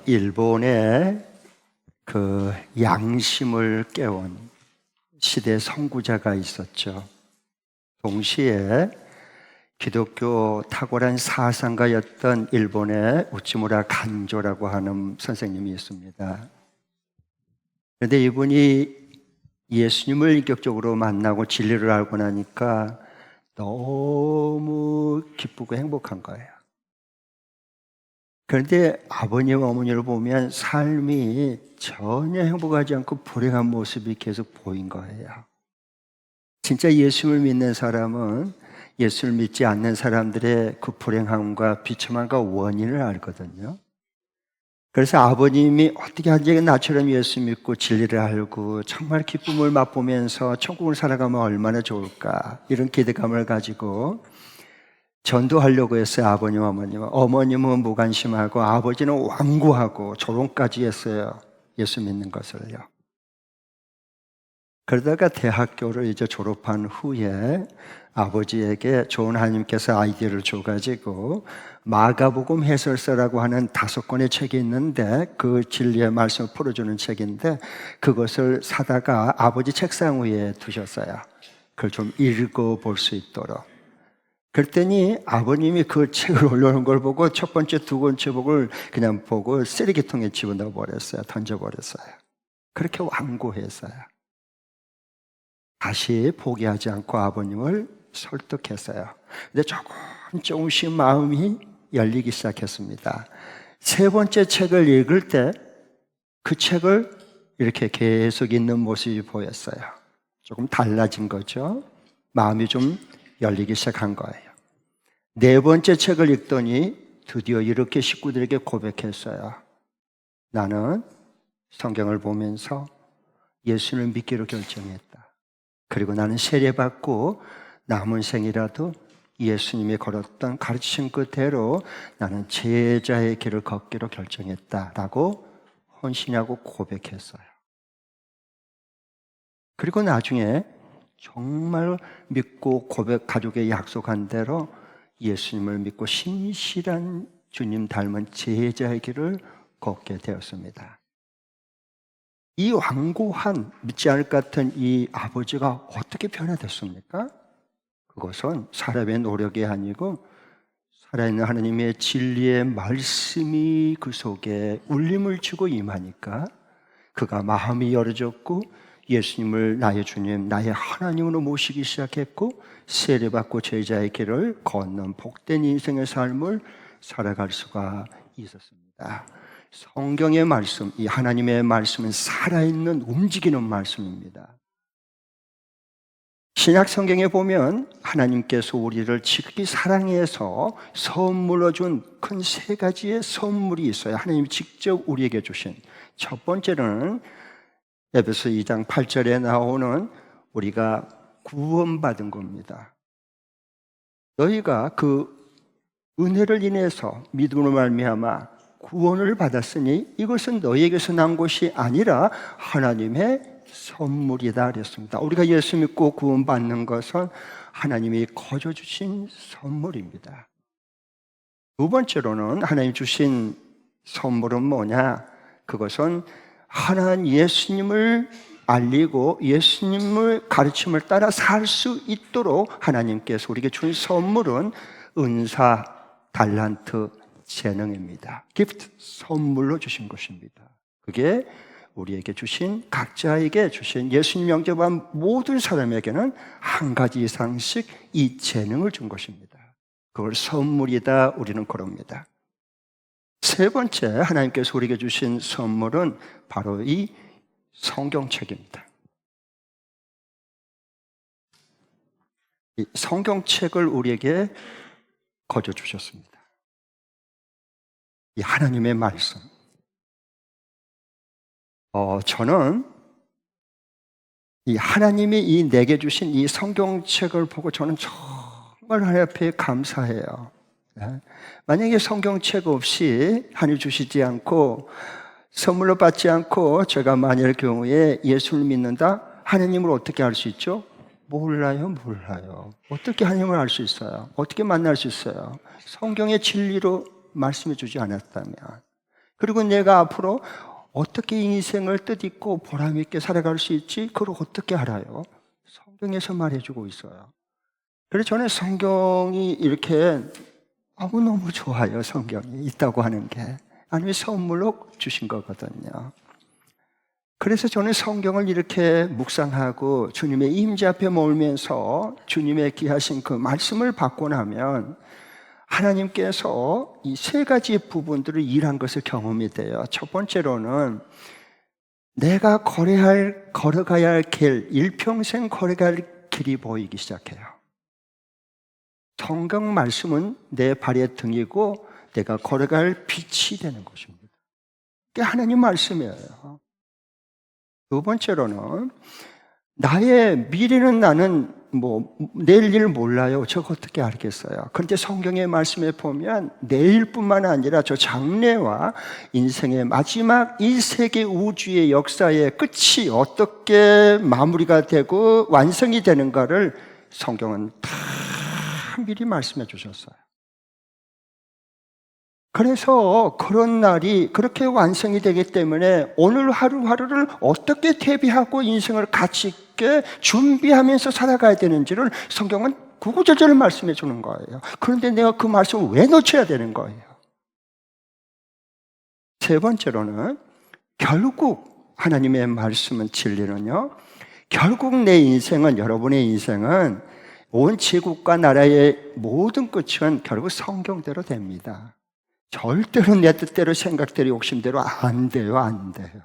일본의 그 양심을 깨운 시대 선구자가 있었죠. 동시에 기독교 탁월한 사상가였던 일본의 우치무라 간조라고 하는 선생님이 있습니다. 그런데 이분이 예수님을 인격적으로 만나고 진리를 알고 나니까 너무 기쁘고 행복한 거예요. 그런데 아버님, 어머니를 보면 삶이 전혀 행복하지 않고 불행한 모습이 계속 보인 거예요. 진짜 예수를 믿는 사람은 예수를 믿지 않는 사람들의 그 불행함과 비참함과 원인을 알거든요. 그래서 아버님이 어떻게 하지 나처럼 예수 믿고 진리를 알고 정말 기쁨을 맛보면서 천국을 살아가면 얼마나 좋을까, 이런 기대감을 가지고 전도하려고 했어요. 아버님, 어머님은. 어머님은 무관심하고 아버지는 완고하고 조롱까지 했어요. 예수 믿는 것을요. 그러다가 대학교를 이제 졸업한 후에 아버지에게 좋은 하나님께서 아이디어를 줘가지고 마가복음 해설서라고 하는 5권의 책이 있는데, 그 진리의 말씀을 풀어주는 책인데 그것을 사다가 아버지 책상 위에 두셨어요. 그걸 좀 읽어볼 수 있도록. 그랬더니 아버님이 그 책을 올려놓은 걸 보고 첫 번째, 두 번째 복을 그냥 보고 쓰레기통에 집어넣어 버렸어요. 던져버렸어요. 그렇게 완고했어요. 다시 포기하지 않고 아버님을 설득했어요. 근데 조금씩 마음이 열리기 시작했습니다. 세 번째 책을 읽을 때 그 책을 이렇게 계속 읽는 모습이 보였어요. 조금 달라진 거죠. 마음이 좀 열리기 시작한 거예요. 네 번째 책을 읽더니 드디어 이렇게 식구들에게 고백했어요. 나는 성경을 보면서 예수를 믿기로 결정했다. 그리고 나는 세례받고 남은 생이라도 예수님이 걸었던 가르치신 그대로 나는 제자의 길을 걷기로 결정했다라고 헌신하고 고백했어요. 그리고 나중에 정말 믿고 가족에 약속한 대로 예수님을 믿고 신실한 주님 닮은 제자의 길을 걷게 되었습니다. 이 완고한 믿지 않을 것 같은 이 아버지가 어떻게 변화됐습니까? 그것은 사람의 노력이 아니고 살아있는 하나님의 진리의 말씀이 그 속에 울림을 주고 임하니까 그가 마음이 열어졌고 예수님을 나의 주님, 나의 하나님으로 모시기 시작했고 세례받고 제자의 길을 걷는 복된 인생의 삶을 살아갈 수가 있었습니다. 성경의 말씀, 이 하나님의 말씀은 살아있는 움직이는 말씀입니다. 신약 성경에 보면 하나님께서 우리를 지극히 사랑해서 선물로 준 큰 3가지의 선물이 있어요. 하나님이 직접 우리에게 주신. 첫 번째는 에베소 2장 8절에 나오는 우리가 구원받은 겁니다. 너희가 그 은혜를 인해서 믿음으로 말미암아 구원을 받았으니 이것은 너희에게서 난 것이 아니라 하나님의 선물이다 그랬습니다. 우리가 예수 믿고 구원받는 것은 하나님이 거저 주신 선물입니다. 두 번째로는 하나님 주신 선물은 뭐냐? 그것은 하나님 예수님을 알리고 예수님을 가르침을 따라 살 수 있도록 하나님께서 우리에게 준 선물은 은사, 달란트, 재능입니다. 기프트, 선물로 주신 것입니다. 그게 우리에게 주신, 각자에게 주신, 예수님 영접한 모든 사람에게는 한 가지 이상씩 이 재능을 준 것입니다. 그걸 선물이다 우리는 그럽니다. 세 번째 하나님께서 우리에게 주신 선물은 바로 이 성경책입니다. 이 성경책을 우리에게 거저 주셨습니다. 이 하나님의 말씀. 저는 이 하나님이 내게 주신 이 성경책을 보고 저는 정말 하나님 앞에 감사해요. 만약에 성경책 없이 하나님 주시지 않고 선물로 받지 않고 제가 만일 경우에 예수를 믿는다? 하나님을 어떻게 알 수 있죠? 몰라요. 어떻게 하나님을 알 수 있어요? 어떻게 만날 수 있어요? 성경의 진리로 말씀해 주지 않았다면. 그리고 내가 앞으로 어떻게 인생을 뜻있고 보람있게 살아갈 수 있지? 그걸 어떻게 알아요? 성경에서 말해주고 있어요. 그래서 저는 성경이 이렇게 너무너무 좋아요. 성경이 있다고 하는 게. 아니면 선물로 주신 거거든요. 그래서 저는 성경을 이렇게 묵상하고 주님의 임재 앞에 몰면서 주님의 귀하신 그 말씀을 받고 나면 하나님께서 이 세 가지 부분들을 일한 것을 경험이 돼요. 첫 번째로는 내가 걸어가야 할 길, 일평생 걸어갈 길이 보이기 시작해요. 성경 말씀은 내 발의 등이고 내가 걸어갈 빛이 되는 것입니다. 그게 하나님 말씀이에요. 두 번째로는 나의 미래는 나는 내일 일 몰라요. 저거 어떻게 알겠어요? 그런데 성경의 말씀에 보면 내일뿐만 아니라 저 장래와 인생의 마지막 이 세계 우주의 역사의 끝이 어떻게 마무리가 되고 완성이 되는가를 성경은 다 미리 말씀해 주셨어요. 그래서 그런 날이 그렇게 완성이 되기 때문에 오늘 하루하루를 어떻게 대비하고 인생을 가치 있게 준비하면서 살아가야 되는지를 성경은 구구절절 말씀해 주는 거예요. 그런데 내가 그 말씀을 왜 놓쳐야 되는 거예요? 세 번째로는 결국 하나님의 말씀은 진리는요, 결국 내 인생은, 여러분의 인생은 온 제국과 나라의 모든 끝은 결국 성경대로 됩니다. 절대로 내 뜻대로 생각대로 욕심대로 안 돼요. 안 돼요.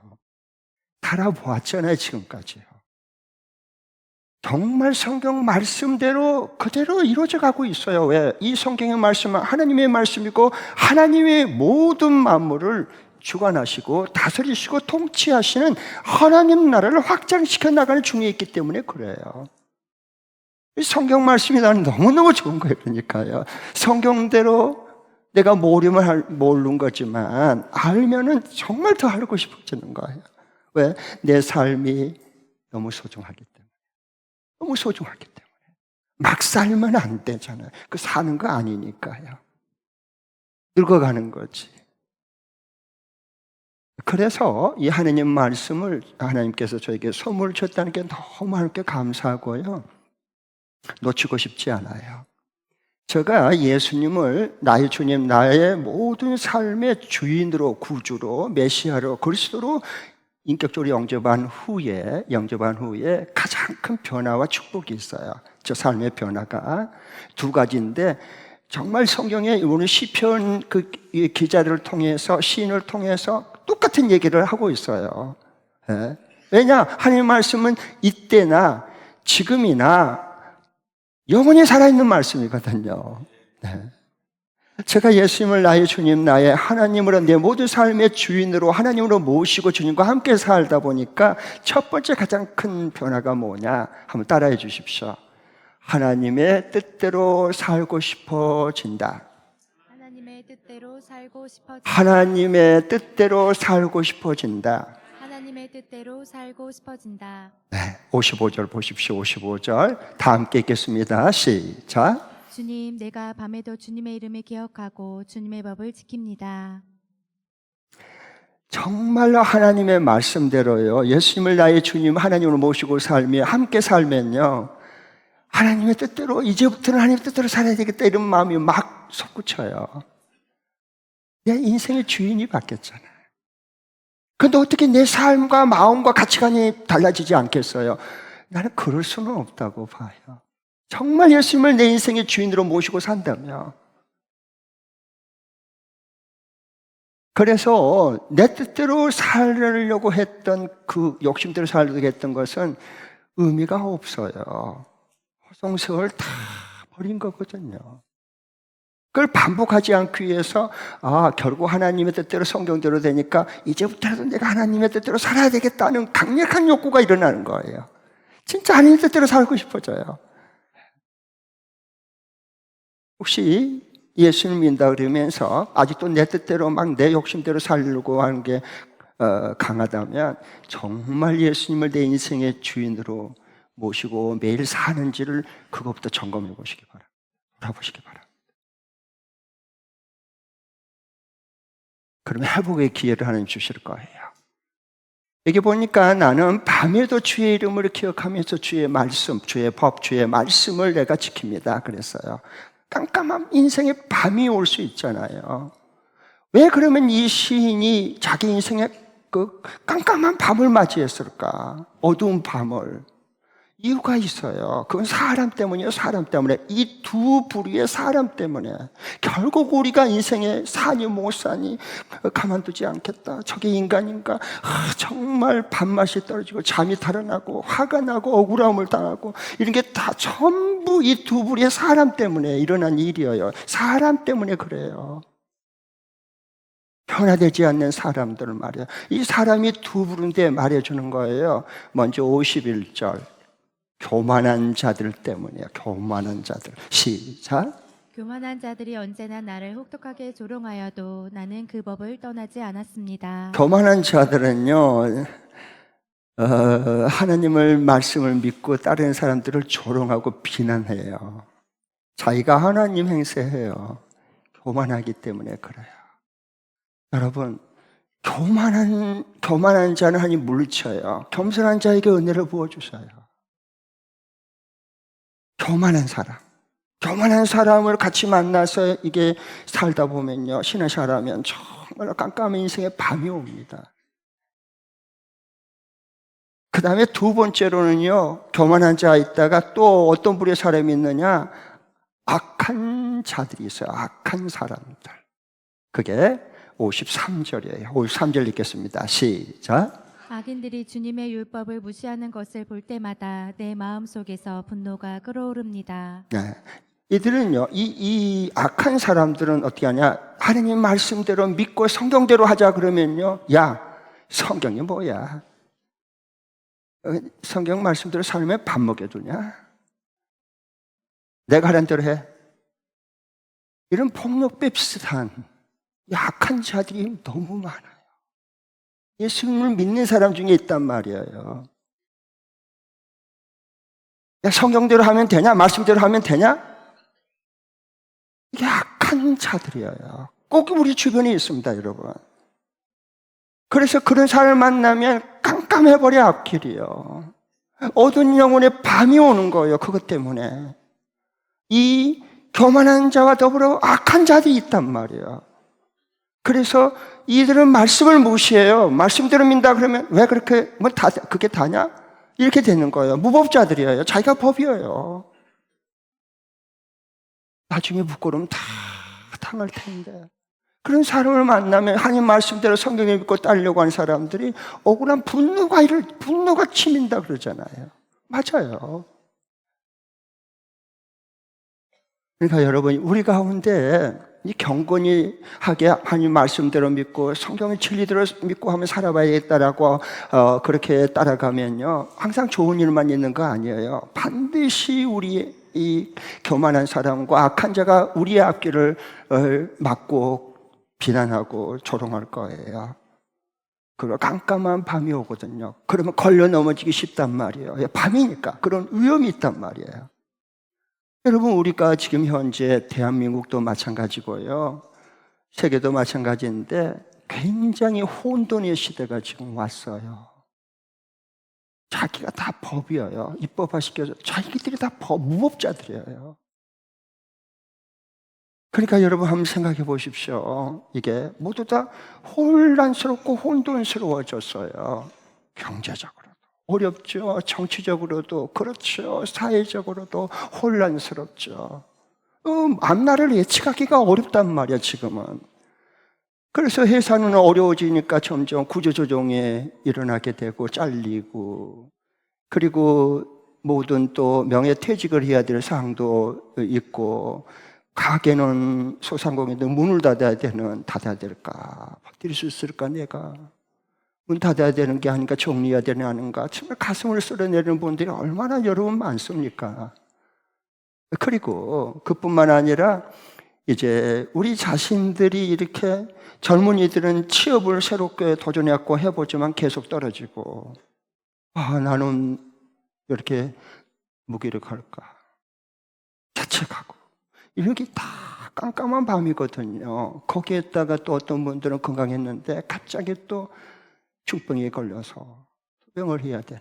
살아보았잖아요. 지금까지요. 정말 성경 말씀대로 그대로 이루어져 가고 있어요. 왜? 이 성경의 말씀은 하나님의 말씀이고 하나님의 모든 만물을 주관하시고 다스리시고 통치하시는 하나님 나라를 확장시켜 나가는 중에 있기 때문에 그래요. 이 성경 말씀이 나는 너무너무 좋은 거예요. 그러니까요. 성경대로 내가 모르는 거지만 알면은 정말 더 알고 싶어지는 거예요. 왜? 내 삶이 너무 소중하기 때문에. 너무 소중하기 때문에. 막 살면 안 되잖아요. 그 사는 거 아니니까요. 늙어가는 거지. 그래서 이 하나님 말씀을 하나님께서 저에게 선물을 줬다는 게 너무 하나님께 감사하고요. 놓치고 싶지 않아요. 제가 예수님을 나의 주님, 나의 모든 삶의 주인으로, 구주로, 메시아로, 그리스도로 인격적으로 영접한 후에 가장 큰 변화와 축복이 있어요. 저 삶의 변화가 두 가지인데 정말 성경에 오늘 시편 그 기자를 통해서 시인을 통해서 똑같은 얘기를 하고 있어요. 네. 왜냐? 하나님의 말씀은 이때나 지금이나 영원히 살아있는 말씀이거든요. 네. 제가 예수님을 나의 주님, 나의 하나님으로 내 모든 삶의 주인으로 하나님으로 모시고 주님과 함께 살다 보니까 첫 번째 가장 큰 변화가 뭐냐? 한번 따라해 주십시오. 하나님의 뜻대로 살고 싶어진다. 하나님의 뜻대로 살고 싶어진다. 하나님의 뜻대로 살고 싶어진다. 하나님의 뜻대로 살고 싶어진다. 네, 55절 보십시오. 55절 다 함께 읽겠습니다. 시작. 주님, 내가 밤에도 주님의 이름을 기억하고 주님의 법을 지킵니다. 정말로 하나님의 말씀대로요. 예수님을 나의 주님 하나님으로 모시고 살며 함께 살면요. 하나님의 뜻대로 이제부터는 하나님의 뜻대로 살아야 되겠다 이런 마음이 막 솟구쳐요. 내 인생의 주인이 바뀌었잖아요. 그런데 어떻게 내 삶과 마음과 가치관이 달라지지 않겠어요? 나는 그럴 수는 없다고 봐요. 정말 예수님을 내 인생의 주인으로 모시고 산다면. 그래서 내 뜻대로 살려고 했던 그 욕심대로 살려고 했던 것은 의미가 없어요. 허송세월 다 버린 거거든요. 그걸 반복하지 않기 위해서 결국 하나님의 뜻대로 성경대로 되니까 이제부터라도 내가 하나님의 뜻대로 살아야 되겠다는 강력한 욕구가 일어나는 거예요. 진짜 하나님의 뜻대로 살고 싶어져요. 혹시 예수를 믿는다 그러면서 아직도 내 뜻대로 막 내 욕심대로 살려고 하는 게 강하다면 정말 예수님을 내 인생의 주인으로 모시고 매일 사는지를 그것부터 점검해 보시기 바랍니다. 돌아보시기 바랍니다. 그러면 회복의 기회를 하나님 주실 거예요. 여기 보니까 나는 밤에도 주의 이름을 기억하면서 주의 말씀, 주의 법, 주의 말씀을 내가 지킵니다. 그랬어요. 깜깜한 인생에 밤이 올 수 있잖아요. 왜 그러면 이 시인이 자기 인생에 그 깜깜한 밤을 맞이했을까? 어두운 밤을. 이유가 있어요. 그건 사람 때문이에요. 사람 때문에. 이 두 부류의 사람 때문에. 결국 우리가 인생에 사니 못 사니 가만두지 않겠다. 저게 인간인가? 정말 밥맛이 떨어지고 잠이 달아나고 화가 나고 억울함을 당하고 이런 게 다 전부 이 두 부류의 사람 때문에 일어난 일이에요. 사람 때문에 그래요. 변화되지 않는 사람들 말이에요. 이 사람이 두 부류인데 말해주는 거예요. 먼저 51절. 교만한 자들 때문이에요. 교만한 자들. 시작. 교만한 자들이 언제나 나를 혹독하게 조롱하여도 나는 그 법을 떠나지 않았습니다. 교만한 자들은요, 하나님을 말씀을 믿고 따르는 사람들을 조롱하고 비난해요. 자기가 하나님 행세해요. 교만하기 때문에 그래요. 여러분, 교만한 자는 하나님 물리쳐요. 겸손한 자에게 은혜를 부어주셔요. 교만한 사람을 같이 만나서 이게 살다 보면요, 신의 사람이면 정말 깜깜한 인생에 밤이 옵니다. 그 다음에 두 번째로는요, 교만한 자 있다가 또 어떤 부류의 사람이 있느냐, 악한 자들이 있어요. 악한 사람들. 그게 53절이에요. 53절 읽겠습니다. 시작. 악인들이 주님의 율법을 무시하는 것을 볼 때마다 내 마음속에서 분노가 끓어오릅니다. 네. 이들은요, 이 악한 사람들은 어떻게 하냐? 하나님 말씀대로 믿고 성경대로 하자 그러면요, 야, 성경이 뭐야? 성경 말씀대로 살면 밥 먹여주냐? 내가 하란 대로 해. 이런 폭력배 비슷한 이 악한 자들이 너무 많아요. 예수님을 믿는 사람 중에 있단 말이에요. 야, 성경대로 하면 되냐? 말씀대로 하면 되냐? 이게 악한 자들이에요. 꼭 우리 주변에 있습니다, 여러분. 그래서 그런 사람을 만나면 깜깜해버려 앞길이요. 어두운 영혼에 밤이 오는 거예요. 그것 때문에. 이 교만한 자와 더불어 악한 자들이 있단 말이에요. 그래서 이들은 말씀을 무시해요. 말씀대로 민다 그러면 왜 그렇게 그게 다냐? 이렇게 되는 거예요. 무법자들이에요. 자기가 법이에요. 나중에 부끄러움 다 당할 텐데. 그런 사람을 만나면 하나님 말씀대로 성경에 믿고 따르려고 하는 사람들이 억울한 분노가 치민다 그러잖아요. 맞아요. 그러니까 여러분, 우리 가운데 이 경건히 하게 하나님 말씀대로 믿고 성경의 진리대로 믿고 하면 살아봐야겠다라고 그렇게 따라가면요, 항상 좋은 일만 있는 거 아니에요. 반드시 우리 이 교만한 사람과 악한 자가 우리의 앞길을 막고 비난하고 조롱할 거예요. 그리고 깜깜한 밤이 오거든요. 그러면 걸려 넘어지기 쉽단 말이에요. 밤이니까 그런 위험이 있단 말이에요. 여러분, 우리가 지금 현재 대한민국도 마찬가지고요, 세계도 마찬가지인데 굉장히 혼돈의 시대가 지금 왔어요. 자기가 다 법이에요. 입법화시켜서 자기들이 다 무법자들이에요. 그러니까 여러분 한번 생각해 보십시오. 이게 모두 다 혼란스럽고 혼돈스러워졌어요. 경제적으로도 어렵죠. 정치적으로도 그렇죠. 사회적으로도 혼란스럽죠. 앞날을 예측하기가 어렵단 말이야, 지금은. 그래서 회사는 어려워지니까 점점 구조조정이 일어나게 되고 잘리고, 그리고 모든 또 명예퇴직을 해야 될 사항도 있고, 가게는 소상공인들 문을 닫아야 될까? 버틸 수 있을까 내가? 문 닫아야 되는 게 아닌가? 정리해야 되는 아닌가? 정말 가슴을 쓸어내리는 분들이 얼마나 여러분 많습니까? 그리고 그뿐만 아니라 이제 우리 자신들이 이렇게 젊은이들은 취업을 새롭게 도전해갖고 해보지만 계속 떨어지고, 나는 이렇게 무기력할까? 자책하고. 이런 게 다 깜깜한 밤이거든요. 거기에다가 또 어떤 분들은 건강했는데 갑자기 또 중병에 걸려서 투병을 해야 되나.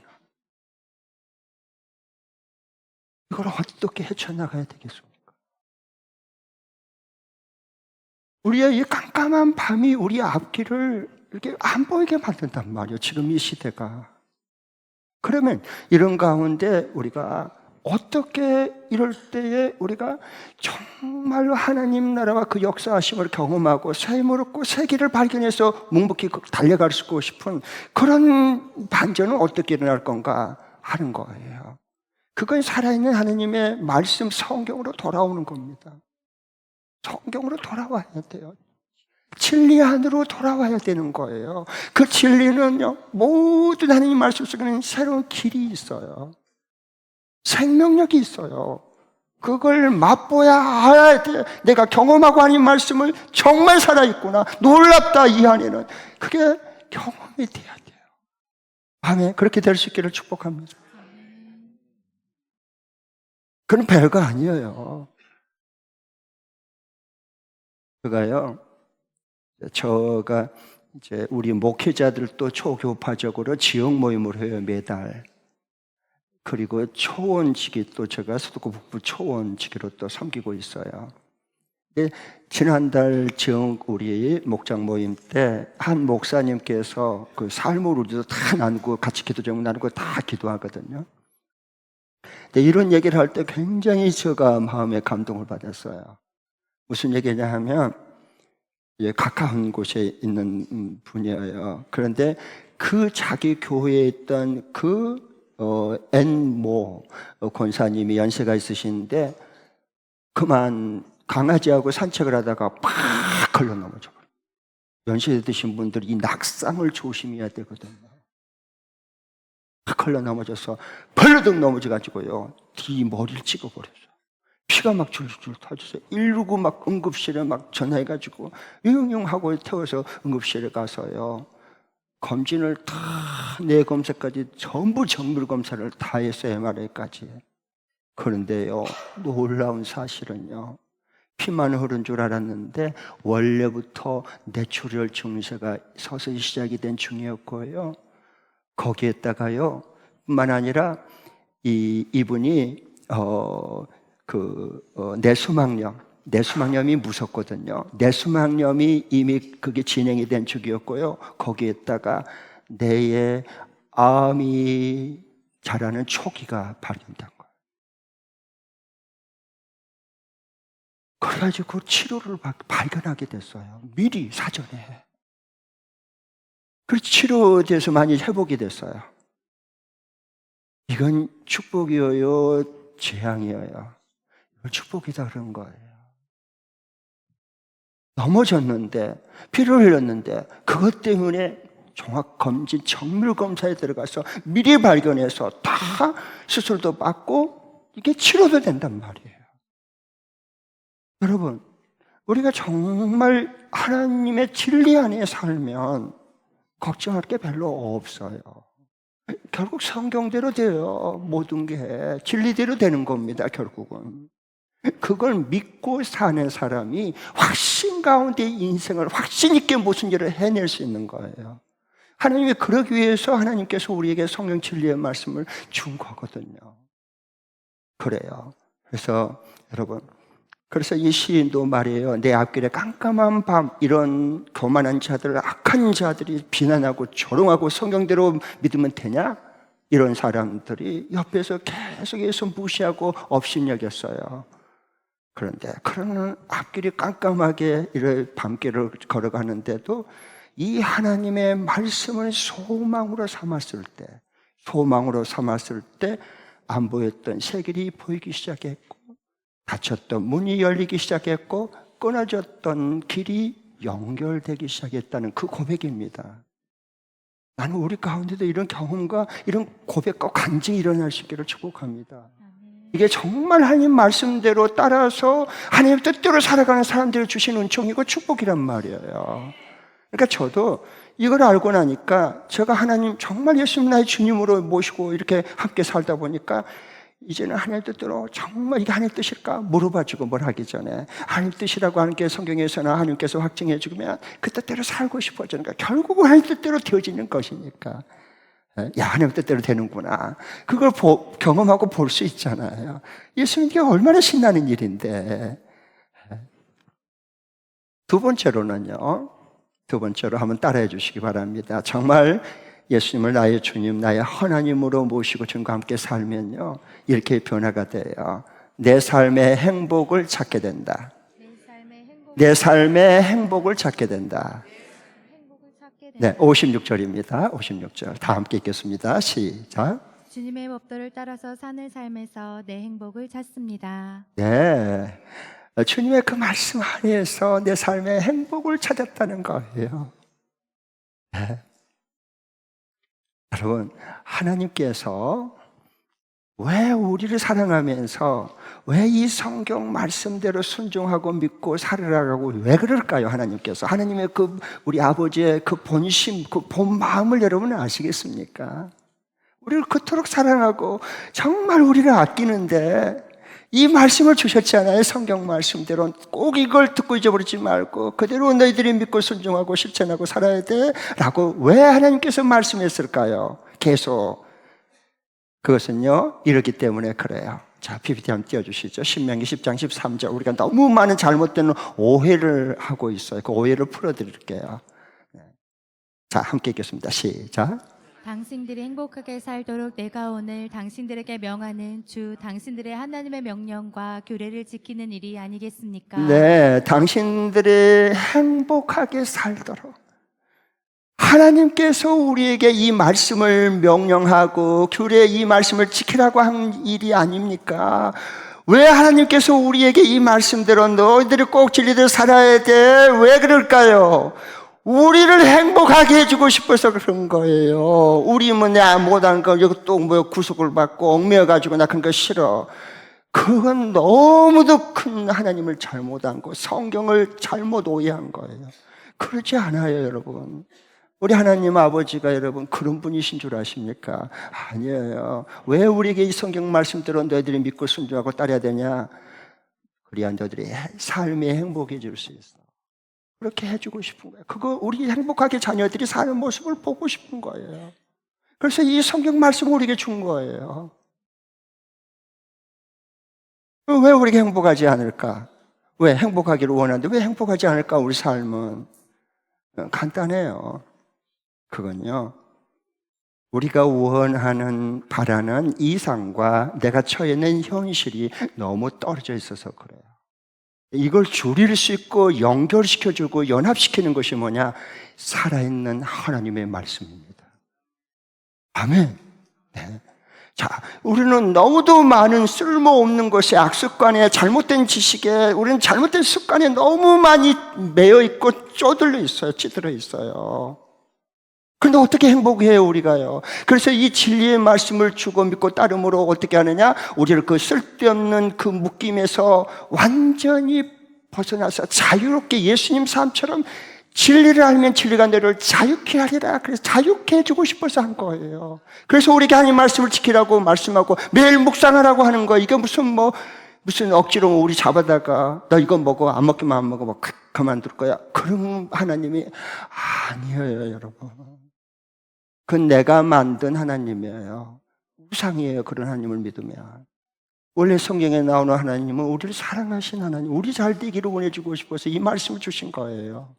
이걸 어떻게 헤쳐나가야 되겠습니까? 우리의 이 깜깜한 밤이 우리 앞길을 이렇게 안 보이게 만든단 말이에요. 지금 이 시대가. 그러면 이런 가운데 우리가 어떻게 이럴 때에 우리가 정말로 하나님 나라와 그 역사하심을 경험하고 새 힘을 얻고 새 길을 발견해서 묵묵히 달려갈 수 싶은 그런 반전은 어떻게 일어날 건가 하는 거예요. 그건 살아있는 하나님의 말씀 성경으로 돌아오는 겁니다. 성경으로 돌아와야 돼요. 진리 안으로 돌아와야 되는 거예요. 그 진리는요, 모든 하나님 말씀 속에는 새로운 길이 있어요. 생명력이 있어요. 그걸 맛보야 알아야 돼. 내가 경험하고 하는 말씀을 정말 살아있구나. 놀랍다, 이 안에는. 그게 경험이 돼야 돼요. 아멘. 그렇게 될 수 있기를 축복합니다. 그건 별거 아니에요. 저가 이제 우리 목회자들도 초교파적으로 지역 모임을 해요, 매달. 그리고 초원지기 또 제가 수도권 북부 초원지기로 또 섬기고 있어요. 지난달 지역 우리 목장 모임 때 한 목사님께서 그 삶을 우리도 다 나누고 같이 기도 제목 나누고 다 기도하거든요. 근데 이런 얘기를 할 때 굉장히 제가 마음에 감동을 받았어요. 무슨 얘기냐 하면 가까운 곳에 있는 분이에요. 그런데 그 자기 교회에 있던 엔모 권사님이 연세가 있으신데 그만 강아지하고 산책을 하다가 팍 걸려 넘어져 버려요. 연세 드신 분들이 이 낙상을 조심해야 되거든요. 팍 걸려 넘어져서 벌러덩 넘어져가지고요, 뒤 머리를 찍어버렸어요. 피가 막 줄줄 터져서 119 막 응급실에 막 전화해가지고 응용하고 태워서 응급실에 가서요, 검진을 다 내 검사까지 전부 정밀 검사를 다 했어요. MRI까지. 그런데요, 놀라운 사실은요, 피만 흐른 줄 알았는데 원래부터 뇌출혈 증세가 서서히 시작이 된 중이었고요. 거기에다가요, 뿐만 아니라 이분이 뇌수막염이 무섭거든요. 뇌수막염이 이미 그게 진행이 된 중이었고요. 거기에다가 뇌에 암이 자라는 초기가 발견된 거예요. 그래가지고 치료를 발견하게 됐어요. 미리 사전에. 그 치료돼서 많이 회복이 됐어요. 이건 축복이어요, 재앙이어요? 축복이다 그런 거예요. 넘어졌는데, 피를 흘렸는데, 그것 때문에 종합검진, 정밀검사에 들어가서 미리 발견해서 다 수술도 받고 이게 치료도 된단 말이에요. 여러분, 우리가 정말 하나님의 진리 안에 살면 걱정할 게 별로 없어요. 결국 성경대로 돼요. 모든 게 진리대로 되는 겁니다, 결국은. 그걸 믿고 사는 사람이 확신 가운데 인생을 확신 있게 무슨 일을 해낼 수 있는 거예요. 하나님이 그러기 위해서 하나님께서 우리에게 성경 진리의 말씀을 준 거거든요. 그래요. 그래서 여러분, 그래서 이 시인도 말이에요. 내 앞길에 깜깜한 밤, 이런 교만한 자들, 악한 자들이 비난하고 조롱하고 성경대로 믿으면 되냐? 이런 사람들이 옆에서 계속해서 무시하고 업신여겼어요. 그런데 그런 앞길이 깜깜하게 이런 밤길을 걸어가는데도 이 하나님의 말씀을 소망으로 삼았을 때 안 보였던 새 길이 보이기 시작했고, 닫혔던 문이 열리기 시작했고, 끊어졌던 길이 연결되기 시작했다는 그 고백입니다. 나는 우리 가운데도 이런 경험과 이런 고백과 간증이 일어날 수 있기를 축복합니다. 이게 정말 하나님 말씀대로 따라서 하나님 뜻대로 살아가는 사람들을 주신 은총이고 축복이란 말이에요. 그러니까 저도 이걸 알고 나니까 제가 하나님 정말 예수님 나의 주님으로 모시고 이렇게 함께 살다 보니까 이제는 하나님 뜻대로 정말 이게 하나님 뜻일까? 물어봐주고 뭘 하기 전에 하나님 뜻이라고 하는 게 성경에서나 하나님께서 확증해 주면 그 뜻대로 살고 싶어지는 거야. 결국은 하나님 뜻대로 되어지는 것이니까. 야, 하나님 뜻대로 되는구나. 그걸 경험하고 볼 수 있잖아요. 예수님께 얼마나 신나는 일인데. 두 번째로 한번 따라해 주시기 바랍니다. 정말 예수님을 나의 주님, 나의 하나님으로 모시고 주님과 함께 살면요, 이렇게 변화가 돼요. 내 삶의 행복을 찾게 된다. 내 삶의 행복을 찾게 된다. 네, 56절입니다. 56절. 다 함께 읽겠습니다. 시작. 주님의 법도를 따라서 사는 삶에서 내 행복을 찾습니다. 네. 주님의 그 말씀 안에서 내 삶의 행복을 찾았다는 거예요. 네. 여러분, 하나님께서 왜 우리를 사랑하면서 왜 이 성경 말씀대로 순종하고 믿고 살아가고 왜 그럴까요? 하나님의 그 우리 아버지의 그 본심, 그 본 마음을 여러분 아시겠습니까? 우리를 그토록 사랑하고 정말 우리를 아끼는데 이 말씀을 주셨잖아요. 성경 말씀대로 꼭 이걸 듣고 잊어버리지 말고 그대로 너희들이 믿고 순종하고 실천하고 살아야 돼 라고 왜 하나님께서 말씀했을까요? 계속. 그것은요, 이러기 때문에 그래요. 자, PPT 한번 띄워주시죠. 신명기 10장 13절. 우리가 너무 많은 잘못된 오해를 하고 있어요. 그 오해를 풀어드릴게요. 자, 함께 읽겠습니다. 시작. 당신들이 행복하게 살도록 내가 오늘 당신들에게 명하는 주 당신들의 하나님의 명령과 규례를 지키는 일이 아니겠습니까? 네, 당신들이 행복하게 살도록 하나님께서 우리에게 이 말씀을 명령하고 규례 이 말씀을 지키라고 한 일이 아닙니까? 왜 하나님께서 우리에게 이 말씀대로 너희들이 꼭 진리대로 살아야 돼? 왜 그럴까요? 우리를 행복하게 해주고 싶어서 그런 거예요. 우리 내 못하는 거, 여기 또 구속을 받고 얽매여가지고 나 그런 거 싫어. 그건 너무도 큰 하나님을 잘못한 거, 성경을 잘못 오해한 거예요. 그렇지 않아요, 여러분. 우리 하나님 아버지가 여러분 그런 분이신 줄 아십니까? 아니에요. 왜 우리에게 이 성경 말씀대로 너희들이 믿고 순종하고 따라야 되냐? 그래야 너희들이 삶이 행복해질 수 있어. 그렇게 해주고 싶은 거예요. 그거 우리 행복하게 자녀들이 사는 모습을 보고 싶은 거예요. 그래서 이 성경 말씀을 우리에게 준 거예요. 왜 우리가 행복하지 않을까? 왜 행복하기를 원하는데 왜 행복하지 않을까? 우리 삶은 간단해요. 그건요, 우리가 원하는 바라는 이상과 내가 처해 있는 현실이 너무 떨어져 있어서 그래요. 이걸 줄일 수 있고 연결시켜주고 연합시키는 것이 뭐냐? 살아있는 하나님의 말씀입니다. 아멘. 네. 자, 우리는 너무도 많은 쓸모없는 것에 악습관에 잘못된 지식에 우리는 잘못된 습관에 너무 많이 매여 있고 쪼들려 있어요. 찌들어 있어요. 그런데 어떻게 행복해요, 우리가요? 그래서 이 진리의 말씀을 주고 믿고 따름으로 어떻게 하느냐? 우리를 그 쓸데없는 그 묶임에서 완전히 벗어나서 자유롭게 예수님 삶처럼 진리를 알면 진리가 너를 자유케 하리라. 그래서 자유케 해주고 싶어서 한 거예요. 그래서 우리에게 하나님 말씀을 지키라고 말씀하고 매일 묵상하라고 하는 거. 이게 무슨 억지로 우리 잡아다가 너 이거 먹어, 안 먹기만 안 먹어, 뭐 그만둘 거야. 그런 하나님이 아니에요, 여러분. 그건 내가 만든 하나님이에요. 우상이에요, 그런 하나님을 믿으면. 원래 성경에 나오는 하나님은 우리를 사랑하신 하나님, 우리 잘 되기를 원해주고 싶어서 이 말씀을 주신 거예요.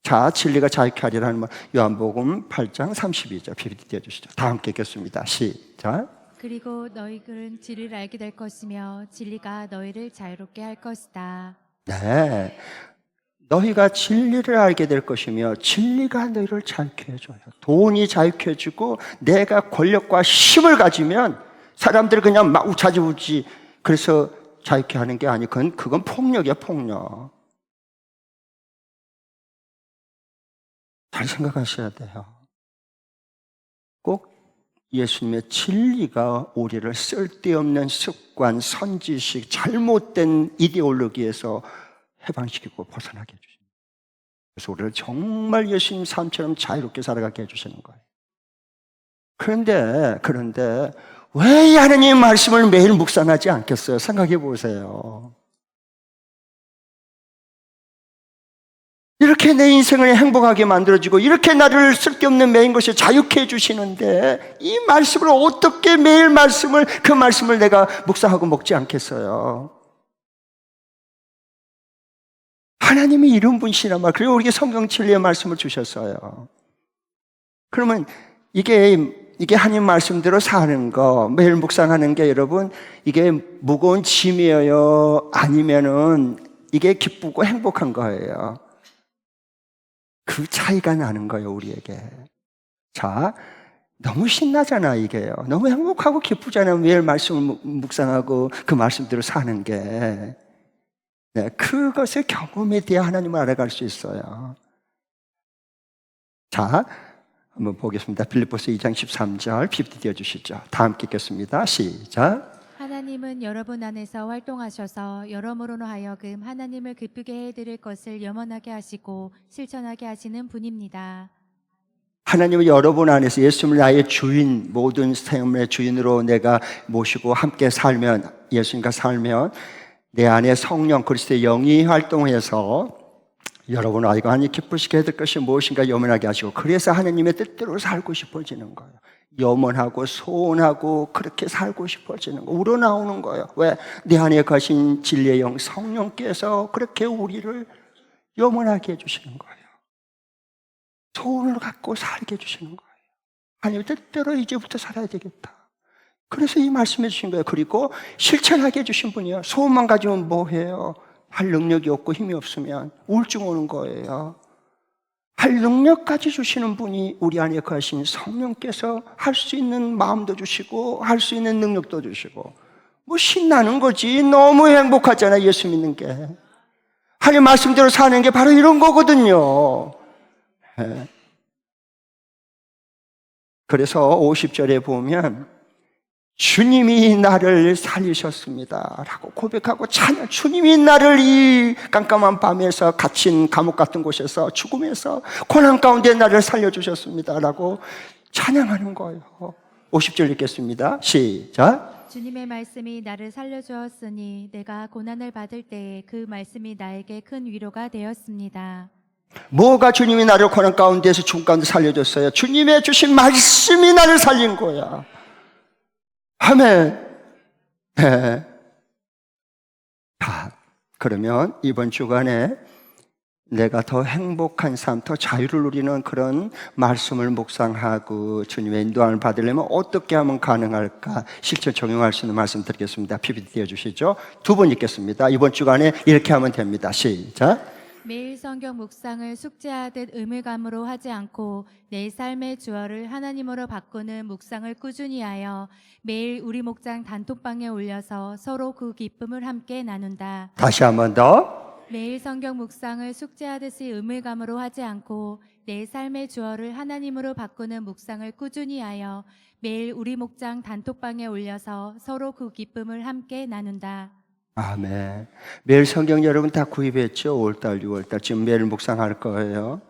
자, 진리가 자유케 하리라는 말, 요한복음 8장 32절 PPT 띄워주시죠. 다 함께 읽겠습니다. 시작. 그리고 너희들은 진리를 알게 될 것이며 진리가 너희를 자유롭게 할 것이다. 네, 너희가 진리를 알게 될 것이며 진리가 너희를 자유케 해줘요. 돈이 자유케 해주고 내가 권력과 힘을 가지면 사람들이 그냥 막 우차지우지 그래서 자유케 하는 게 아니고 그건 폭력이야, 폭력. 잘 생각하셔야 돼요. 꼭 예수님의 진리가 우리를 쓸데없는 습관, 선지식, 잘못된 이데올로기에서 해방시키고 벗어나게 해주십니다. 그래서 우리를 정말 예수님 삶처럼 자유롭게 살아가게 해주시는 거예요. 그런데 왜 이 하나님의 말씀을 매일 묵상하지 않겠어요? 생각해 보세요. 이렇게 내 인생을 행복하게 만들어주고 이렇게 나를 쓸데없는 매인 것에 자유케 해주시는데 이 말씀을 어떻게 매일 그 말씀을 내가 묵상하고 먹지 않겠어요? 하나님이 이런 분이시란 말. 그리고 우리에게 성경 진리의 말씀을 주셨어요. 그러면 이게 하나님 말씀대로 사는 거, 매일 묵상하는 게 여러분 이게 무거운 짐이에요? 아니면은 이게 기쁘고 행복한 거예요? 그 차이가 나는 거예요, 우리에게. 자, 너무 신나잖아, 이게요. 너무 행복하고 기쁘잖아요. 매일 말씀을 묵상하고 그 말씀대로 사는 게. 네, 그것의 경험에 대해 하나님을 알아갈 수 있어요. 자, 한번 보겠습니다. 빌립보서 2장 13절 PPT 띄워주시죠. 다 함께 읽겠습니다. 시작. 하나님은 여러분 안에서 활동하셔서 여러모로 하여금 하나님을 기쁘게 해드릴 것을 염원하게 하시고 실천하게 하시는 분입니다. 하나님은 여러분 안에서 예수님을 나의 주인, 모든 생명의 주인으로 내가 모시고 함께 살면, 예수님과 살면 내 안에 성령 그리스도의 영이 활동해서 여러분 아이가 하나님 기쁘시게 해드릴 것이 무엇인가 염원하게 하시고, 그래서 하나님의 뜻대로 살고 싶어지는 거예요. 염원하고 소원하고 그렇게 살고 싶어지는 거, 우러나오는 거예요. 왜? 내 안에 가신 진리의 영 성령께서 그렇게 우리를 염원하게 해주시는 거예요. 소원을 갖고 살게 해주시는 거예요. 하나님의 뜻대로 이제부터 살아야 되겠다. 그래서 이 말씀해 주신 거예요. 그리고 실천하게 해주신 분이에요. 소원만 가지면 뭐해요? 할 능력이 없고 힘이 없으면 우울증 오는 거예요. 할 능력까지 주시는 분이 우리 안에 거하신 성령께서 할 수 있는 마음도 주시고 할 수 있는 능력도 주시고, 뭐 신나는 거지. 너무 행복하잖아, 예수 믿는 게. 하나님 말씀대로 사는 게 바로 이런 거거든요. 네. 그래서 50절에 보면 주님이 나를 살리셨습니다 라고 고백하고 찬양, 주님이 나를 이 깜깜한 밤에서 갇힌 감옥 같은 곳에서 죽음에서 고난 가운데 나를 살려주셨습니다 라고 찬양하는 거예요. 50절 읽겠습니다. 시작. 주님의 말씀이 나를 살려주었으니 내가 고난을 받을 때에 그 말씀이 나에게 큰 위로가 되었습니다. 뭐가 주님이 나를 고난 가운데서 죽음 가운데 살려줬어요? 주님의 주신 말씀이 나를 살린 거야. 아멘. 네. 자, 그러면 이번 주간에 내가 더 행복한 삶, 더 자유를 누리는 그런 말씀을 묵상하고 주님의 인도함을 받으려면 어떻게 하면 가능할까? 실천 적용할 수 있는 말씀 드리겠습니다. PPT 띄워주시죠. 두 번 읽겠습니다. 이번 주간에 이렇게 하면 됩니다. 시작. 매일 성경 묵상을 숙제하듯 의무감으로 하지 않고 내 삶의 주어를 하나님으로 바꾸는 묵상을 꾸준히 하여 매일 우리 목장 단톡방에 올려서 서로 그 기쁨을 함께 나눈다. 다시 한 번 더. 매일 성경 묵상을 숙제하듯이 의무감으로 하지 않고 내 삶의 주어를 하나님으로 바꾸는 묵상을 꾸준히 하여 매일 우리 목장 단톡방에 올려서 서로 그 기쁨을 함께 나눈다. 아멘. 매일 성경 여러분 다 구입했죠? 5월달, 6월달 지금 매일 묵상할 거예요.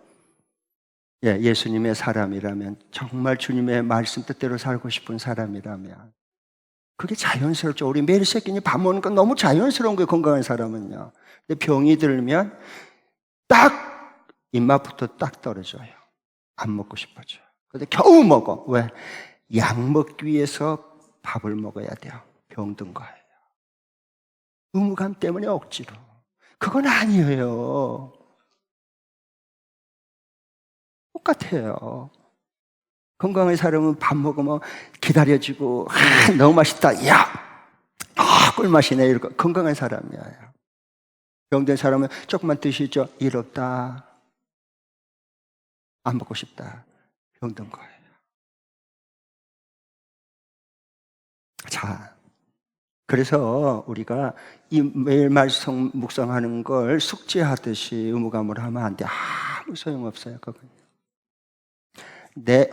예, 예수님의 사람이라면, 정말 주님의 말씀 뜻대로 살고 싶은 사람이라면 그게 자연스럽죠. 우리 매일 새끼니 밥 먹는 건 너무 자연스러운 거예요, 건강한 사람은요. 근데 병이 들면 딱 입맛부터 딱 떨어져요. 안 먹고 싶어져요. 근데 겨우 먹어. 왜? 약 먹기 위해서 밥을 먹어야 돼요. 병든 거예요. 의무감 때문에 억지로. 그건 아니에요. 똑같아요. 건강한 사람은 밥 먹으면 기다려지고, 너무 맛있다. 야, 꿀맛이네. 이러고 건강한 사람이에요. 병든 사람은 조금만 드시죠. 일 없다. 안 먹고 싶다. 병든 거예요. 자, 그래서 우리가 이 매일 말씀 묵상하는 걸 숙제하듯이 의무감으로 하면 안 돼. 아무 소용없어요, 그건.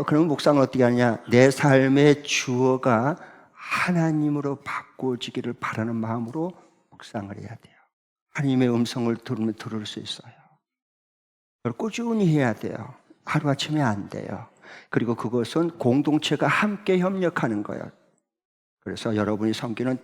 그럼 묵상을 어떻게 하냐? 내 삶의 주어가 하나님으로 바꿔지기를 바라는 마음으로 묵상을 해야 돼요. 하나님의 음성을 들으면 들을 수 있어요. 그걸 꾸준히 해야 돼요. 하루아침에 안 돼요. 그리고 그것은 공동체가 함께 협력하는 거예요. 그래서 여러분이 섬기는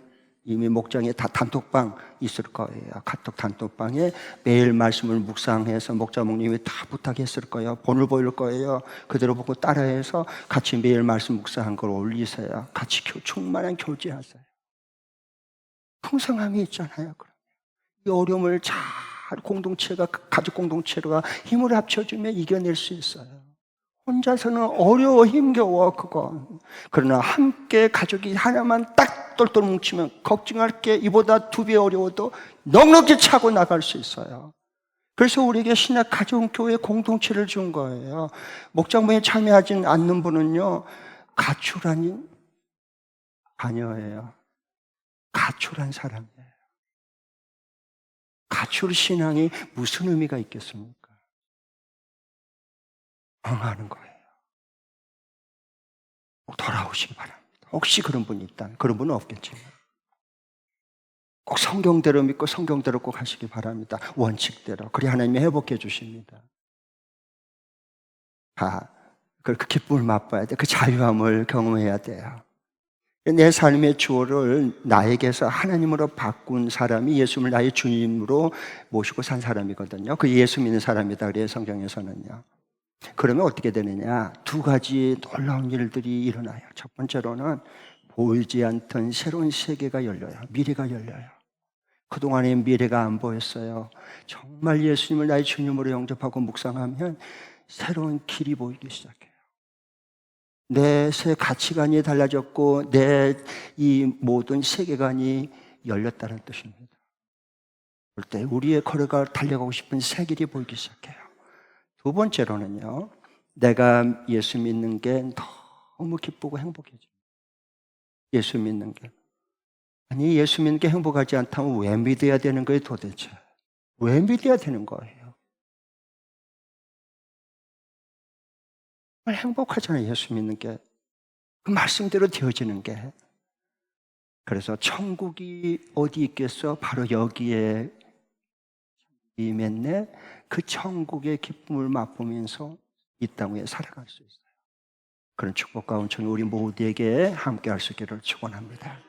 이미 목장에 다 단톡방 있을 거예요. 카톡 단톡방에 매일 말씀을 묵상해서 목자 목님이 다 부탁했을 거예요. 본을 보일 거예요. 그대로 보고 따라해서 같이 매일 말씀 묵상한 걸 올리세요. 같이 충만한 교제하세요. 풍성함이 있잖아요. 이 어려움을 잘 공동체가, 가족 공동체가 힘을 합쳐주면 이겨낼 수 있어요. 혼자서는 어려워, 힘겨워, 그건. 그러나 함께 가족이 하나만 딱 똘똘 뭉치면 걱정할 게 이보다 2배 어려워도 넉넉히 차고 나갈 수 있어요. 그래서 우리에게 신약 가족 교회 공동체를 준 거예요. 목장부에 참여하지 않는 분은요, 가출한 자녀예요. 가출한 사람이에요. 가출 신앙이 무슨 의미가 있겠습니까? 방황하는 거예요. 꼭 돌아오시기 바랍니다. 혹시 그런 분이 있다면, 그런 분은 없겠지만 꼭 성경대로 믿고 성경대로 꼭 하시기 바랍니다. 원칙대로. 그래 하나님이 회복해 주십니다. 그 기쁨을 맛봐야 돼. 그 자유함을 경험해야 돼요. 내 삶의 주어를 나에게서 하나님으로 바꾼 사람이 예수님을 나의 주님으로 모시고 산 사람이거든요. 그 예수 믿는 사람이다 그래요, 성경에서는요. 그러면 어떻게 되느냐? 2가지 놀라운 일들이 일어나요. 첫 번째로는 보이지 않던 새로운 세계가 열려요. 미래가 열려요. 그동안의 미래가 안 보였어요. 정말 예수님을 나의 주님으로 영접하고 묵상하면 새로운 길이 보이기 시작해요. 내 새 가치관이 달라졌고 내 이 모든 세계관이 열렸다는 뜻입니다. 그럴 때 우리의 걸어가 달려가고 싶은 새 길이 보이기 시작해요. 2번째로는요, 내가 예수 믿는 게 너무 기쁘고 행복해져요. 예수 믿는 게. 아니, 예수 믿는 게 행복하지 않다면 왜 믿어야 되는 거예요, 도대체? 왜 믿어야 되는 거예요? 정말 행복하잖아요, 예수 믿는 게. 그 말씀대로 되어지는 게. 그래서 천국이 어디 있겠어? 바로 여기에 임했네. 그 천국의 기쁨을 맛보면서 이 땅 위에 살아갈 수 있어요. 그런 축복과 은총이 우리 모두에게 함께 할 수 있기를 축원합니다.